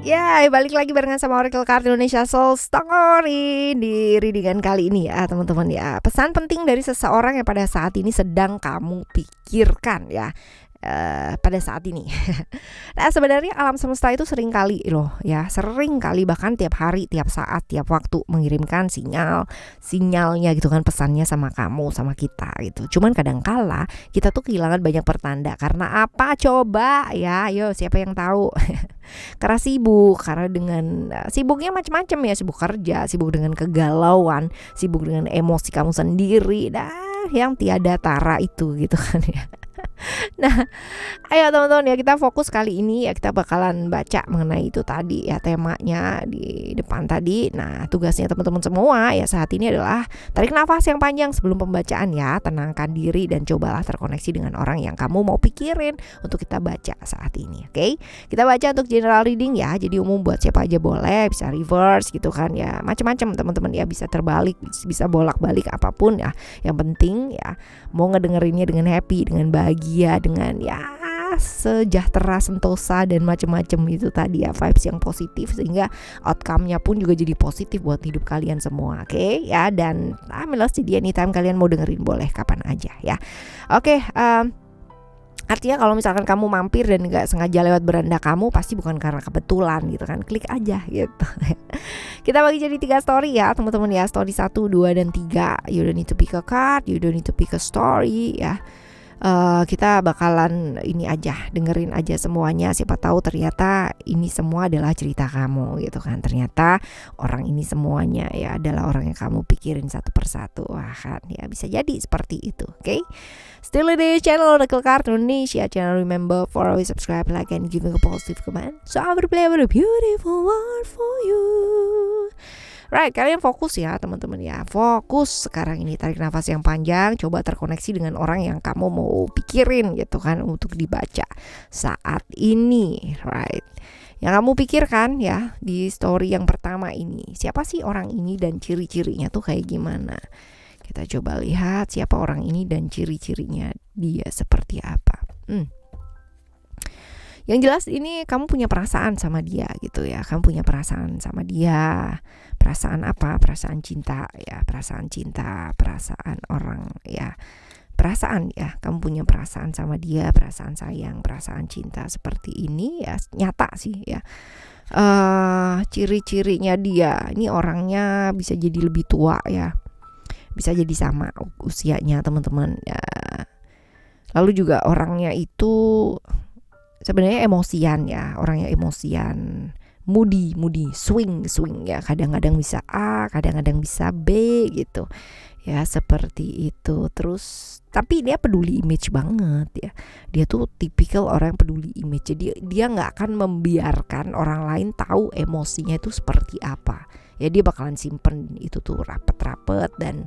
Ya, balik lagi barengan sama Oracle Card Indonesia Soul Story di readingan kali ini ya teman-teman ya. Pesan penting dari seseorang yang pada saat ini sedang kamu pikirkan ya. Pada saat ini. Nah, sebenarnya alam semesta itu sering kali sering kali bahkan tiap hari, tiap saat, tiap waktu mengirimkan sinyalnya gitu kan, pesannya sama kamu, sama kita gitu. Cuman kadangkala kita tuh kehilangan banyak pertanda karena apa coba ya, ayo siapa yang tahu? Karena sibuk, karena dengan sibuknya macam-macam ya, sibuk kerja, sibuk dengan kegalauan, sibuk dengan emosi kamu sendiri, yang tiada tara itu gitu kan ya. Nah, ayo teman-teman ya, kita fokus kali ini ya, kita bakalan baca mengenai itu tadi ya, temanya di depan tadi. Nah, tugasnya teman-teman semua ya saat ini adalah tarik nafas yang panjang sebelum pembacaan ya, tenangkan diri dan cobalah terkoneksi dengan orang yang kamu mau pikirin untuk kita baca saat ini. Oke? Kita baca untuk general reading ya, jadi umum buat siapa aja boleh, bisa reverse gitu kan ya, macam-macam teman-teman ya, bisa terbalik, bisa bolak-balik apapun ya. Yang penting ya mau ngedengerinnya dengan happy, dengan bahagia, dengan ya sejahtera, sentosa dan macam-macam itu tadi ya, vibes yang positif sehingga outcome-nya pun juga jadi positif buat hidup kalian semua. Oke ya, dan melas jadi anytime kalian mau dengerin boleh kapan aja ya. Oke, artinya kalau misalkan kamu mampir dan gak sengaja lewat beranda kamu, pasti bukan karena kebetulan gitu kan, klik aja gitu. Kita bagi jadi 3 story ya teman-teman ya, story 1, 2, dan 3. You don't need to pick a card, you don't need to pick a story ya. Kita bakalan ini aja, dengerin aja semuanya, siapa tahu ternyata ini semua adalah cerita kamu gitu kan, ternyata orang ini semuanya ya adalah orang yang kamu pikirin satu persatu. Wah kan ya, bisa jadi seperti itu. Oke? Still di channel Oracle Card Indonesia channel. Remember for always subscribe, like, and giving a positive comment, so I will play a beautiful word for you. Right, kalian fokus ya teman-teman ya, fokus sekarang ini, tarik nafas yang panjang, coba terkoneksi dengan orang yang kamu mau pikirin gitu kan untuk dibaca saat ini, right? Yang kamu pikirkan ya di story yang pertama ini, siapa sih orang ini dan ciri-cirinya tuh kayak gimana? Kita coba lihat siapa orang ini dan ciri-cirinya dia seperti apa. Yang jelas ini kamu punya perasaan sama dia gitu ya. Kamu punya perasaan sama dia. Perasaan apa? Perasaan cinta ya. Perasaan cinta, perasaan orang ya. Perasaan ya. Kamu punya perasaan sama dia, perasaan sayang, perasaan cinta seperti ini ya, nyata sih ya. Ciri-cirinya dia, ini orangnya bisa jadi lebih tua ya. Bisa jadi sama usianya teman-teman ya. Lalu juga orangnya itu sebenarnya emosian ya, orangnya emosian, moody, swing ya, kadang-kadang bisa A, kadang-kadang bisa B gitu ya, seperti itu. Terus tapi dia peduli image banget ya, dia tuh tipikal orang yang peduli image, jadi dia nggak akan membiarkan orang lain tahu emosinya itu seperti apa ya, dia bakalan simpen itu tuh rapet-rapet dan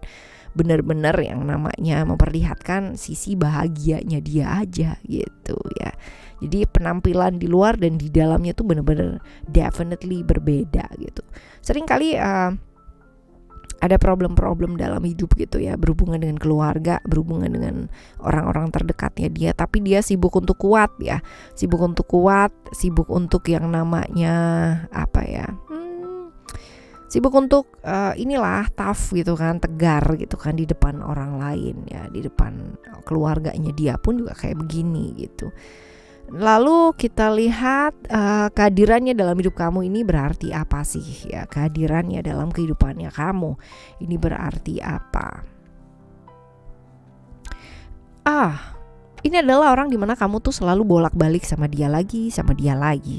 benar-benar yang namanya memperlihatkan sisi bahagianya dia aja gitu ya. Jadi penampilan di luar dan di dalamnya tuh benar-benar definitely berbeda gitu. Sering kali ada problem-problem dalam hidup gitu ya, berhubungan dengan keluarga, berhubungan dengan orang-orang terdekatnya dia, tapi dia sibuk untuk kuat ya, sibuk untuk yang namanya apa ya, sibuk untuk tough gitu kan, tegar gitu kan di depan orang lain ya, di depan keluarganya dia pun juga kayak begini gitu. Lalu kita lihat kehadirannya dalam hidup kamu ini berarti apa sih ya, kehadirannya dalam kehidupannya kamu ini berarti apa? Ini adalah orang dimana kamu tuh selalu bolak-balik sama dia lagi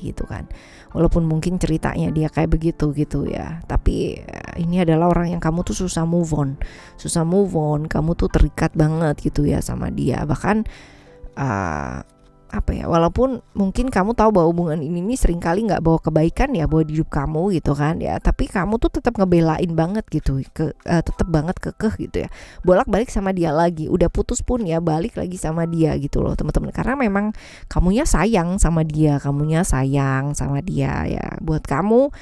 gitu kan. Walaupun mungkin ceritanya dia kayak begitu gitu ya, tapi ini adalah orang yang kamu tuh susah move on, kamu tuh terikat banget gitu ya sama dia. Bahkan walaupun mungkin kamu tahu bahwa hubungan ini seringkali nggak bawa kebaikan ya buat hidup kamu gitu kan ya, tapi kamu tuh tetap ngebelain banget gitu, tetap banget kekeh gitu ya, bolak-balik sama dia lagi, udah putus pun ya balik lagi sama dia gitu loh teman-teman, karena memang kamunya sayang sama dia ya. Buat kamu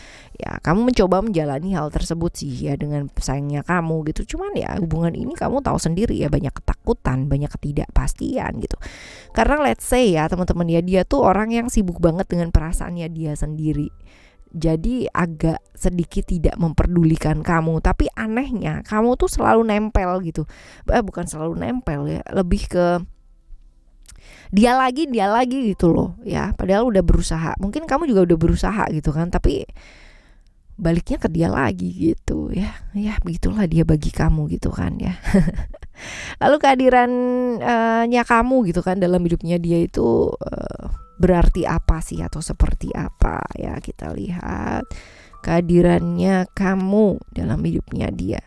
ya, kamu mencoba menjalani hal tersebut sih ya dengan sayangnya kamu gitu. Cuman ya hubungan ini kamu tahu sendiri ya, banyak ketakutan, banyak ketidakpastian gitu. Karena let's say ya teman-teman ya, dia tuh orang yang sibuk banget dengan perasaannya dia sendiri. jadi agak sedikit tidak memperdulikan kamu. Tapi anehnya kamu tuh selalu nempel gitu. Bukan selalu nempel ya, lebih ke dia lagi gitu loh ya. Padahal udah berusaha, mungkin kamu juga udah berusaha gitu kan, tapi baliknya ke dia lagi gitu ya. Ya begitulah dia bagi kamu gitu kan ya. Lalu kehadirannya kamu gitu kan dalam hidupnya dia itu berarti apa sih, atau seperti apa ya. Kita lihat kehadirannya kamu dalam hidupnya dia.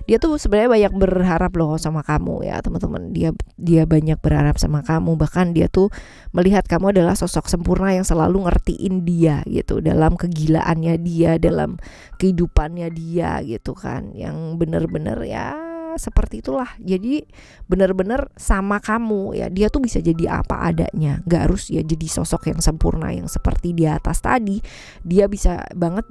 Dia tuh sebenarnya banyak berharap loh sama kamu ya teman-teman. Dia banyak berharap sama kamu, bahkan dia tuh melihat kamu adalah sosok sempurna yang selalu ngertiin dia gitu, dalam kegilaannya dia, dalam kehidupannya dia gitu kan, yang bener-bener ya seperti itulah. Jadi bener-bener sama kamu ya, dia tuh bisa jadi apa adanya, gak harus ya jadi sosok yang sempurna yang seperti di atas tadi. Dia bisa banget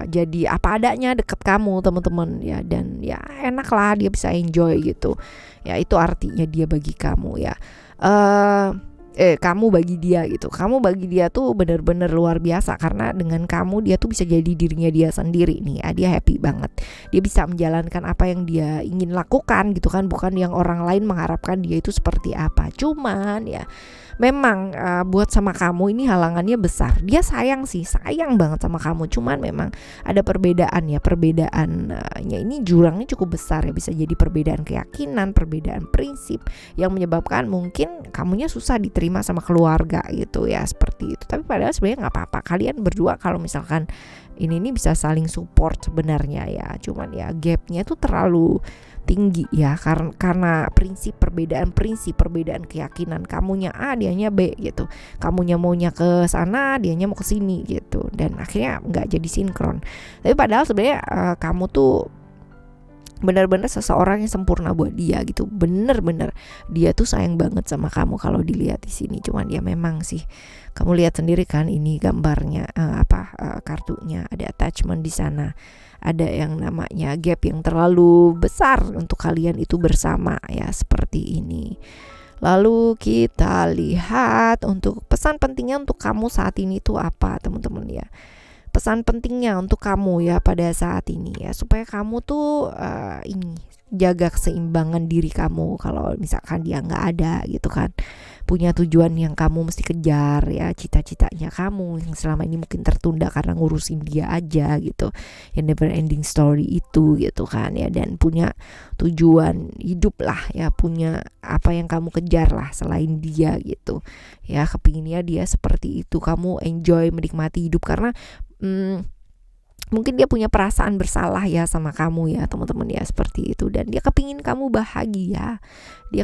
jadi apa adanya deket kamu teman-teman ya, dan ya enak lah, dia bisa enjoy gitu ya. Itu artinya dia bagi kamu ya. Kamu bagi dia gitu. Kamu bagi dia tuh bener-bener luar biasa, karena dengan kamu dia tuh bisa jadi dirinya dia sendiri nih ya. Dia happy banget, dia bisa menjalankan apa yang dia ingin lakukan gitu kan, bukan yang orang lain mengharapkan dia itu seperti apa. Cuman ya memang buat sama kamu ini halangannya besar. Dia sayang banget sama kamu, cuman memang ada perbedaan ya. Perbedaannya ini jurangnya cukup besar ya. Bisa jadi perbedaan keyakinan, perbedaan prinsip yang menyebabkan mungkin kamunya susah diterima sama keluarga gitu ya, seperti itu. Tapi padahal sebenarnya nggak apa-apa, kalian berdua kalau misalkan ini bisa saling support sebenarnya ya. Cuman ya gapnya tuh terlalu tinggi ya, karena perbedaan keyakinan. Kamunya A, dianya B gitu. Kamunya maunya ke sana, dianya mau ke sini gitu, dan akhirnya nggak jadi sinkron. Tapi padahal sebenarnya kamu tuh benar-benar seseorang yang sempurna buat dia gitu. Bener-bener dia tuh sayang banget sama kamu kalau dilihat di sini. Cuman ya memang sih, kamu lihat sendiri kan ini gambarnya, kartunya ada attachment di sana. Ada yang namanya gap yang terlalu besar untuk kalian itu bersama ya, seperti ini. Lalu kita lihat untuk pesan pentingnya untuk kamu saat ini itu apa teman-teman ya. Pesan pentingnya untuk kamu ya pada saat ini ya, supaya kamu tuh jaga keseimbangan diri kamu. Kalau misalkan dia nggak ada gitu kan, punya tujuan yang kamu mesti kejar ya, cita-citanya kamu yang selama ini mungkin tertunda karena ngurusin dia aja gitu, yang never ending story itu gitu kan ya. Dan punya tujuan hidup lah ya, punya apa yang kamu kejar lah selain dia gitu ya. Kepinginnya dia seperti itu, kamu enjoy menikmati hidup, karena mungkin dia punya perasaan bersalah ya sama kamu ya teman-teman ya, seperti itu. Dan dia kepingin kamu bahagia, dia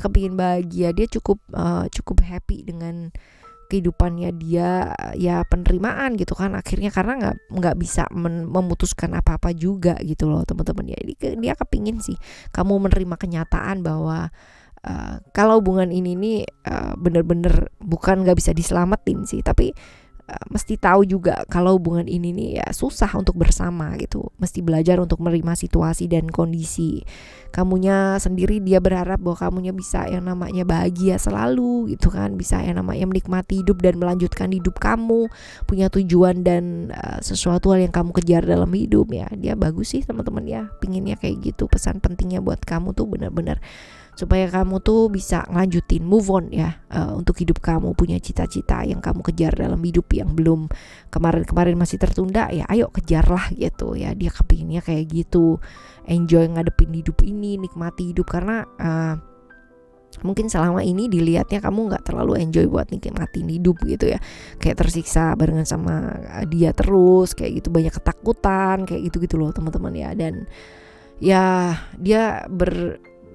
cukup happy dengan kehidupannya dia ya, penerimaan gitu kan akhirnya, karena nggak bisa memutuskan apa-apa juga gitu loh teman-teman ya. Dia kepingin sih kamu menerima kenyataan bahwa kalau hubungan ini nih bener-bener bukan nggak bisa diselamatin sih, tapi mesti tahu juga kalau hubungan ini nih ya susah untuk bersama gitu. Mesti belajar untuk menerima situasi dan kondisi kamunya sendiri. Dia berharap bahwa kamunya bisa yang namanya bahagia selalu gitu kan, bisa yang namanya menikmati hidup dan melanjutkan hidup kamu, punya tujuan dan sesuatu hal yang kamu kejar dalam hidup ya. Dia bagus sih teman-teman ya, pinginnya kayak gitu. Pesan pentingnya buat kamu tuh benar-benar supaya kamu tuh bisa ngelanjutin, move on ya, untuk hidup kamu, punya cita-cita yang kamu kejar dalam hidup yang belum kemarin masih tertunda ya, ayo kejarlah gitu ya. Dia kepinginnya kayak gitu, enjoy ngadepin hidup ini, nikmati hidup, karena mungkin selama ini dilihatnya kamu nggak terlalu enjoy buat nikmatin hidup gitu ya, kayak tersiksa barengan sama dia terus kayak gitu, banyak ketakutan kayak gitu loh teman-teman ya. Dan ya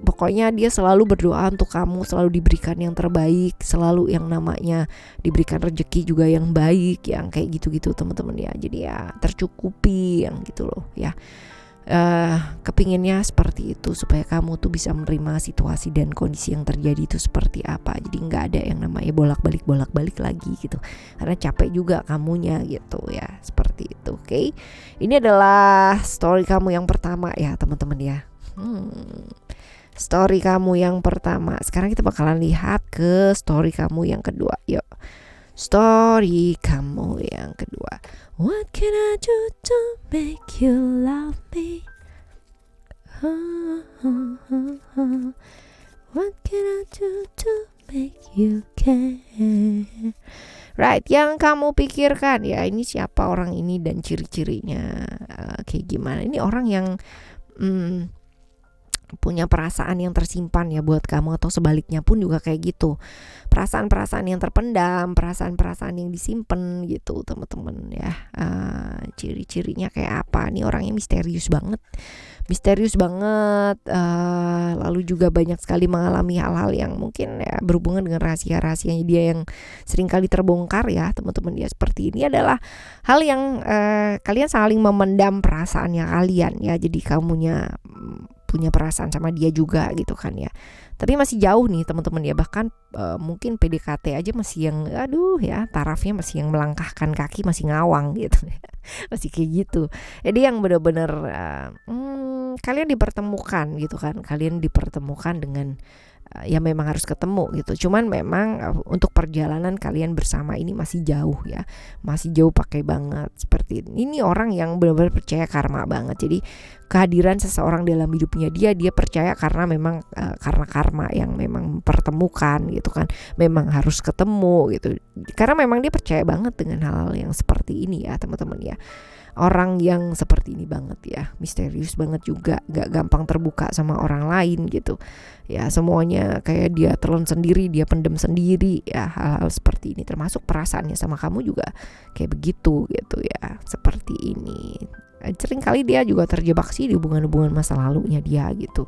pokoknya dia selalu berdoa untuk kamu, selalu diberikan yang terbaik, selalu yang namanya diberikan rezeki juga yang baik, yang kayak gitu teman-teman ya. Jadi ya tercukupi yang gitu loh ya. Kepinginnya seperti itu, supaya kamu tuh bisa menerima situasi dan kondisi yang terjadi itu seperti apa. Jadi nggak ada yang namanya bolak-balik lagi gitu, karena capek juga kamunya gitu ya, seperti itu. Oke, ini adalah story kamu yang pertama ya teman-teman ya. Story kamu yang pertama. Sekarang kita bakalan lihat ke story kamu yang kedua. Yuk. story kamu yang kedua. What can I do to make you love me? What can I do to make you care? Right, yang kamu pikirkan ya, ini siapa orang ini dan ciri-cirinya kayak gimana. Ini orang yang punya perasaan yang tersimpan ya buat kamu, atau sebaliknya pun juga kayak gitu. Perasaan-perasaan yang terpendam, perasaan-perasaan yang disimpan gitu teman-teman ya. Ciri-cirinya kayak apa? Nih orangnya misterius banget. Lalu juga banyak sekali mengalami hal-hal yang mungkin ya berhubungan dengan rahasia-rahasianya dia yang sering kali terbongkar ya teman-teman ya. Seperti ini adalah hal yang kalian saling memendam perasaannya kalian ya. Jadi kamunya punya perasaan sama dia juga gitu kan ya. Tapi masih jauh nih teman-teman ya. Bahkan mungkin PDKT aja masih yang tarafnya masih yang melangkahkan kaki, masih ngawang gitu ya. Masih kayak gitu. Jadi yang benar-benar kalian dipertemukan gitu kan. Kalian dipertemukan dengan ya memang harus ketemu gitu. Cuman memang untuk perjalanan kalian bersama ini masih jauh ya. Masih jauh pakai banget seperti ini. Ini orang yang benar-benar percaya karma banget. Jadi kehadiran seseorang dalam hidupnya dia percaya karena memang karena karma yang memang mempertemukan gitu kan. Memang harus ketemu gitu. Karena memang dia percaya banget dengan hal-hal yang seperti ini ya teman-teman ya. Orang yang seperti ini banget ya, misterius banget juga, gak gampang terbuka sama orang lain gitu ya. Semuanya kayak dia telan sendiri, dia pendem sendiri ya. Hal-hal seperti ini, termasuk perasaannya sama kamu juga kayak begitu gitu ya. Seperti ini. Sering kali dia juga terjebak sih di hubungan-hubungan masa lalunya dia gitu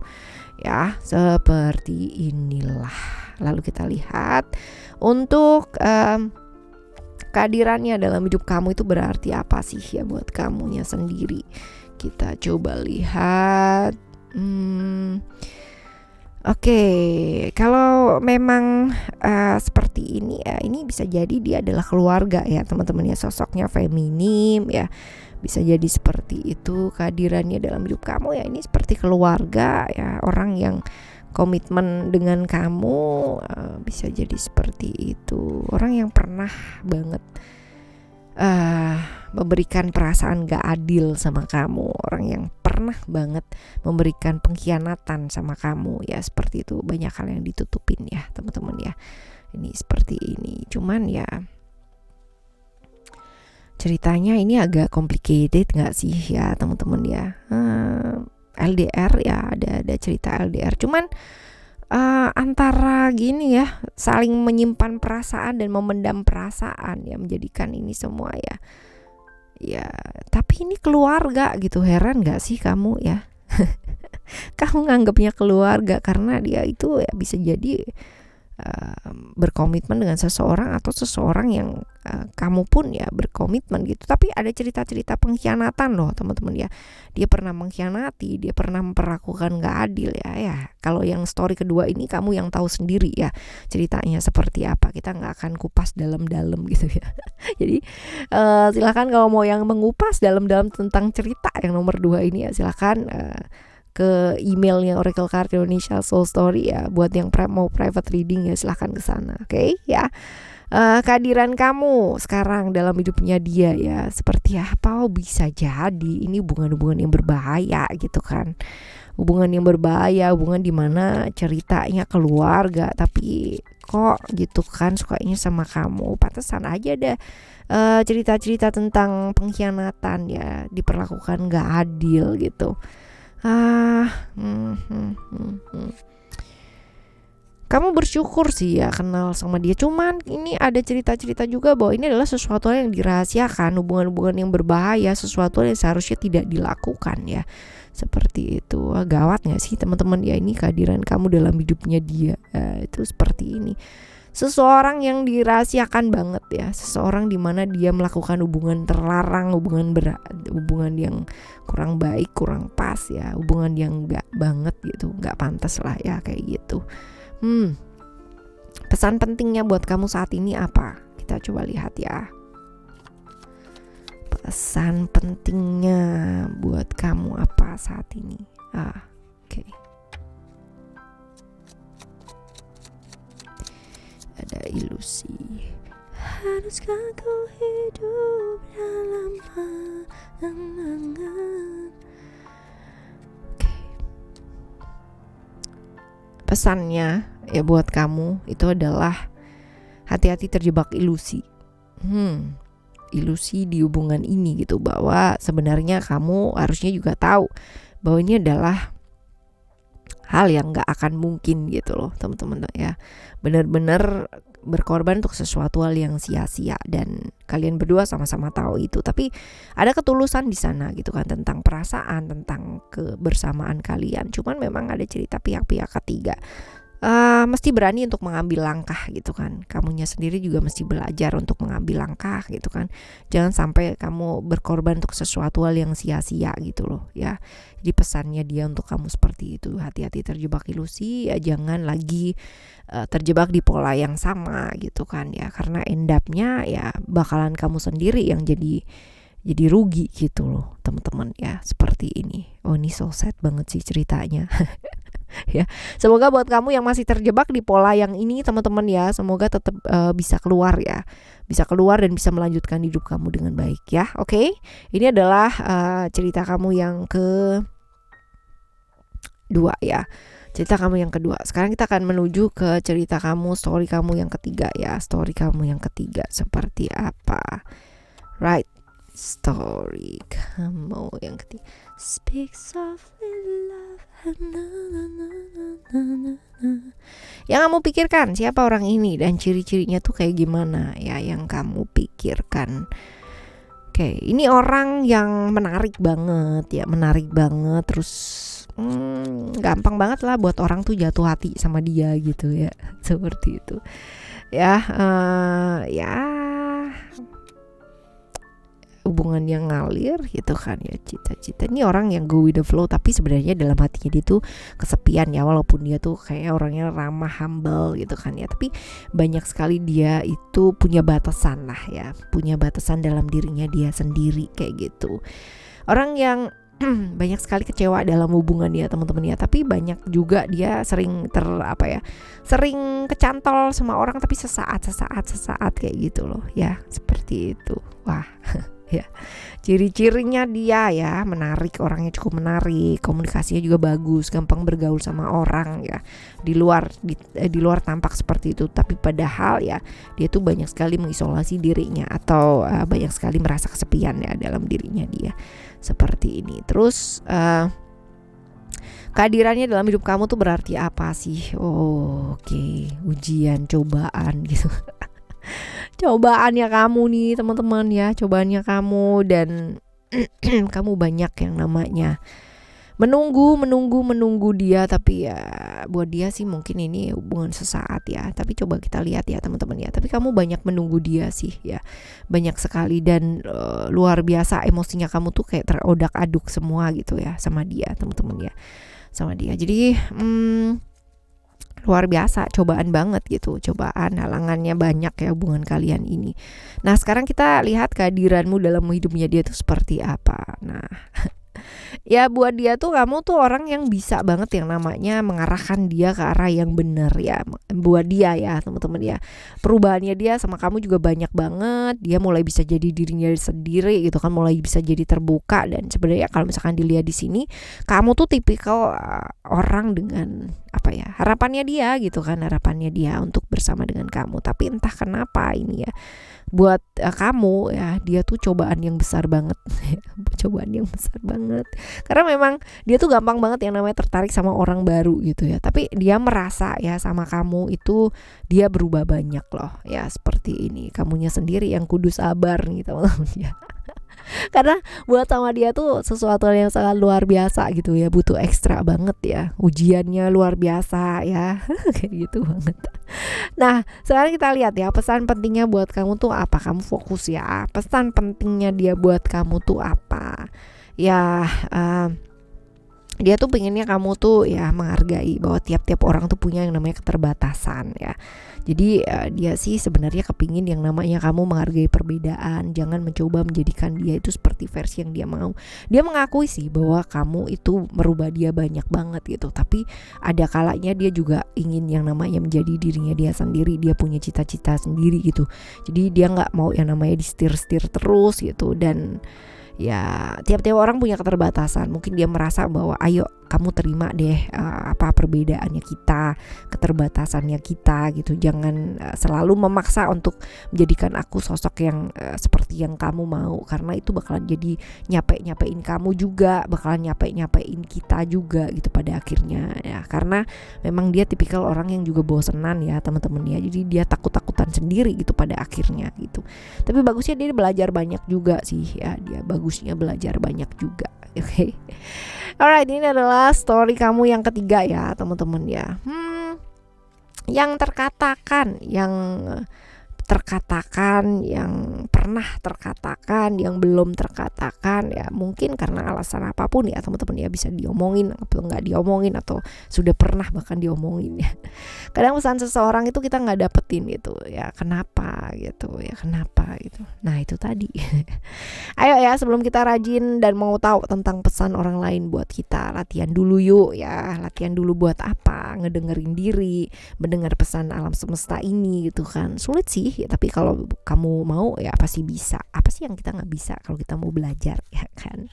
ya. Seperti inilah. Lalu kita lihat untuk kehadirannya dalam hidup kamu itu berarti apa sih ya buat kamunya sendiri. Kita coba lihat. Oke, kalau memang seperti ini ya, ini bisa jadi dia adalah keluarga ya teman-teman ya. Sosoknya feminim ya, bisa jadi seperti itu kehadirannya dalam hidup kamu ya. Ini seperti keluarga ya, orang yang komitmen dengan kamu, bisa jadi seperti itu. Orang yang pernah banget memberikan perasaan gak adil sama kamu. Orang yang pernah banget memberikan pengkhianatan sama kamu ya. Seperti itu, banyak hal yang ditutupin ya teman-teman ya. Ini seperti ini. Cuman ya ceritanya ini agak complicated gak sih ya teman-teman ya. LDR ya, ada cerita LDR. Cuman antara gini ya, saling menyimpan perasaan dan memendam perasaan ya, menjadikan ini semua ya. Ya, tapi ini keluarga gitu. Heran gak sih kamu ya? Kamu nganggapnya keluarga karena dia itu ya bisa jadi berkomitmen dengan seseorang, atau seseorang yang kamu pun ya berkomitmen gitu. Tapi ada cerita-cerita pengkhianatan loh teman-teman ya. Dia pernah mengkhianati, dia pernah memperlakukan gak adil ya. Ya, kalau yang story kedua ini kamu yang tahu sendiri ya ceritanya seperti apa. Kita nggak akan kupas dalam-dalam gitu ya. Jadi silakan kalau mau yang mengupas dalam-dalam tentang cerita yang nomor 2 ini ya, silakan ke emailnya Oracle Card Indonesia Soul Story ya. Buat yang mau private reading ya silahkan ke sana. Oke ya. Kehadiran kamu sekarang dalam hidupnya dia ya seperti apa? Bisa jadi ini hubungan-hubungan yang berbahaya gitu kan. Hubungan yang berbahaya, hubungan dimana ceritanya keluarga tapi kok gitu kan sukanya sama kamu. Pantesan aja ada cerita-cerita tentang pengkhianatan ya, diperlakukan gak adil gitu. Kamu bersyukur sih ya kenal sama dia. Cuman ini ada cerita-cerita juga bahwa ini adalah sesuatu yang dirahasiakan, hubungan-hubungan yang berbahaya, sesuatu yang seharusnya tidak dilakukan ya. Seperti itu. Gawat gak sih teman-teman ya ini kehadiran kamu dalam hidupnya dia. Itu seperti ini. Seseorang yang dirahasiakan banget ya, seseorang di mana dia melakukan hubungan terlarang, hubungan yang kurang baik, kurang pas ya, hubungan yang nggak banget gitu, nggak pantas lah ya kayak gitu. Pesan pentingnya buat kamu saat ini apa? Kita coba lihat ya. Pesan pentingnya buat kamu apa saat ini? Oke. Ada ilusi. haruskah ku hidup dalam angan-angan. Pesannya ya buat kamu itu adalah hati-hati terjebak ilusi. Ilusi di hubungan ini gitu, bahwa sebenarnya kamu harusnya juga tahu bahwa ini adalah hal yang gak akan mungkin gitu loh teman-teman ya. Benar-benar berkorban untuk sesuatu hal yang sia-sia, dan kalian berdua sama-sama tahu itu. Tapi ada ketulusan di sana gitu kan, tentang perasaan, tentang kebersamaan kalian. Cuman memang ada cerita pihak-pihak ketiga. Mesti berani untuk mengambil langkah gitu kan. Kamunya sendiri juga mesti belajar untuk mengambil langkah gitu kan. Jangan sampai kamu berkorban untuk sesuatu hal yang sia-sia gitu loh ya. Jadi pesannya dia untuk kamu seperti itu. Hati-hati terjebak ilusi ya, jangan lagi terjebak di pola yang sama gitu kan ya. Karena end up-nya ya bakalan kamu sendiri yang jadi rugi gitu loh teman-teman ya. Seperti ini. Oh, ini so sad banget sih ceritanya. Ya, semoga buat kamu yang masih terjebak di pola yang ini teman-teman ya, semoga tetap bisa keluar ya, bisa keluar dan bisa melanjutkan hidup kamu dengan baik ya. Oke, ini adalah cerita kamu yang kedua ya, cerita kamu yang kedua. Sekarang kita akan menuju ke cerita kamu, story kamu yang ketiga ya. Story kamu yang ketiga seperti apa? Right, story kamu yang ketiga. Speak softly love. Yang kamu pikirkan siapa orang ini dan ciri-cirinya tuh kayak gimana ya, yang kamu pikirkan. Oke, ini orang yang menarik banget ya, menarik banget. Terus gampang banget lah buat orang tuh jatuh hati sama dia gitu ya, seperti itu ya. Ya hubungan yang ngalir gitu kan ya, cita-cita. Ini orang yang go with the flow, tapi sebenarnya dalam hatinya dia tuh kesepian ya, walaupun dia tuh kayak orangnya ramah, humble gitu kan ya, tapi banyak sekali dia itu punya batasan lah ya, punya batasan dalam dirinya dia sendiri kayak gitu. Orang yang banyak sekali kecewa dalam hubungan dia teman-teman ya, tapi banyak juga dia sering sering kecantol sama orang, tapi sesaat kayak gitu loh ya, seperti itu. Wah ya, ciri-cirinya dia ya menarik, orangnya cukup menarik, komunikasinya juga bagus, gampang bergaul sama orang ya. Di luar tampak seperti itu, tapi padahal ya dia tuh banyak sekali mengisolasi dirinya, atau banyak sekali merasa kesepian ya dalam dirinya dia, seperti ini. Terus kehadirannya dalam hidup kamu tuh berarti apa sih? Oke, ujian, cobaan gitu. Cobaannya kamu nih teman-teman ya, cobaannya kamu, dan kamu banyak yang namanya menunggu dia, tapi ya buat dia sih mungkin ini hubungan sesaat ya, tapi coba kita lihat ya teman-teman ya, tapi kamu banyak menunggu dia sih ya, banyak sekali, dan luar biasa emosinya kamu tuh kayak terodak-aduk semua gitu ya sama dia teman-teman ya, sama dia. Jadi luar biasa, cobaan banget gitu, cobaan, halangannya banyak ya hubungan kalian ini. Nah sekarang kita lihat kehadiranmu dalam hidupnya dia tuh seperti apa. Nah ya buat dia tuh kamu tuh orang yang bisa banget yang namanya mengarahkan dia ke arah yang benar ya, buat dia ya teman-teman ya. Perubahannya dia sama kamu juga banyak banget, dia mulai bisa jadi dirinya sendiri gitu kan, mulai bisa jadi terbuka. Dan sebenarnya kalau misalkan dilihat di sini, kamu tuh tipikal orang dengan harapannya dia gitu kan, harapannya dia untuk bersama dengan kamu. Tapi entah kenapa ini ya, buat kamu ya, dia tuh cobaan yang besar banget. Cobaan yang besar banget, karena memang dia tuh gampang banget yang namanya tertarik sama orang baru gitu ya, tapi dia merasa ya sama kamu itu dia berubah banyak loh ya, seperti ini. Kamunya sendiri yang kudu sabar nih teman-teman ya. Karena buat sama dia tuh sesuatu yang sangat luar biasa gitu ya, butuh ekstra banget ya, ujiannya luar biasa ya. Kayak gitu banget. Nah sekarang kita lihat ya, pesan pentingnya buat kamu tuh apa, kamu fokus ya, pesan pentingnya dia buat kamu tuh apa ya. Dia tuh pengennya kamu tuh ya menghargai bahwa tiap-tiap orang tuh punya yang namanya keterbatasan ya. Jadi dia sih sebenarnya kepingin yang namanya kamu menghargai perbedaan, jangan mencoba menjadikan dia itu seperti versi yang dia mau. Dia mengakui sih bahwa kamu itu merubah dia banyak banget gitu, tapi ada kalanya dia juga ingin yang namanya menjadi dirinya dia sendiri, dia punya cita-cita sendiri gitu. Jadi dia nggak mau yang namanya disetir-setir terus gitu. Dan ya tiap-tiap orang punya keterbatasan. Mungkin dia merasa bahwa ayo kamu terima deh apa perbedaannya kita, keterbatasannya kita gitu. Jangan selalu memaksa untuk menjadikan aku sosok yang seperti yang kamu mau, karena itu bakalan jadi nyapein kamu juga, bakalan nyapein kita juga gitu pada akhirnya ya. Karena memang dia tipikal orang yang juga bosenan ya teman-teman ya. Jadi dia takut-takutan sendiri gitu pada akhirnya gitu. Tapi bagusnya dia belajar banyak juga sih ya. Dia bagusnya belajar banyak juga. Oke. Alright, ini adalah story kamu yang ketiga ya teman-teman ya. Yang terkatakan, yang pernah terkatakan, yang belum terkatakan ya, mungkin karena alasan apapun ya teman-teman ya, bisa diomongin atau nggak diomongin, atau sudah pernah bahkan diomongin ya. Kadang pesan seseorang itu kita nggak dapetin gitu ya, kenapa gitu. Nah itu tadi. Ayo ya, sebelum kita rajin dan mau tahu tentang pesan orang lain buat kita, latihan dulu yuk ya. Latihan dulu buat apa? Ngedengerin diri, mendengar pesan alam semesta ini gitu kan. Sulit sih ya, tapi kalau kamu mau ya pasti bisa. Apa sih yang kita nggak bisa kalau kita mau belajar ya kan?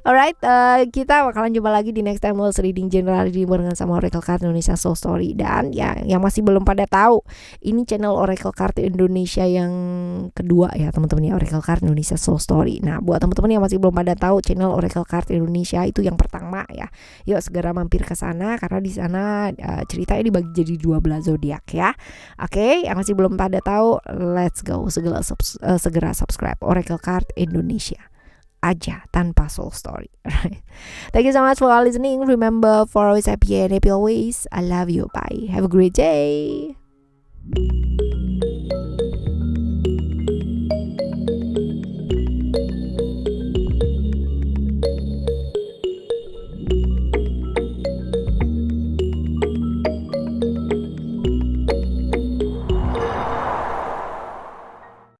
Alright, kita bakalan jumpa lagi di next time reading general reading barengan sama Oracle Card Indonesia Soul Story. Dan ya yang masih belum pada tahu, ini channel Oracle Card Indonesia yang kedua ya teman-teman ya, Oracle Card Indonesia Soul Story. Nah buat teman-teman yang masih belum pada tahu channel Oracle Card Indonesia itu yang pertama ya, yuk segera mampir ke sana, karena di sana ceritanya dibagi jadi 12 zodiak ya. Oke, yang masih belum pada tahu, let's go, segera subscribe Oracle Card Indonesia aja tanpa soul story. Right. Thank you so much for listening. Remember, for always happy and happy always. I love you. Bye. Have a great day.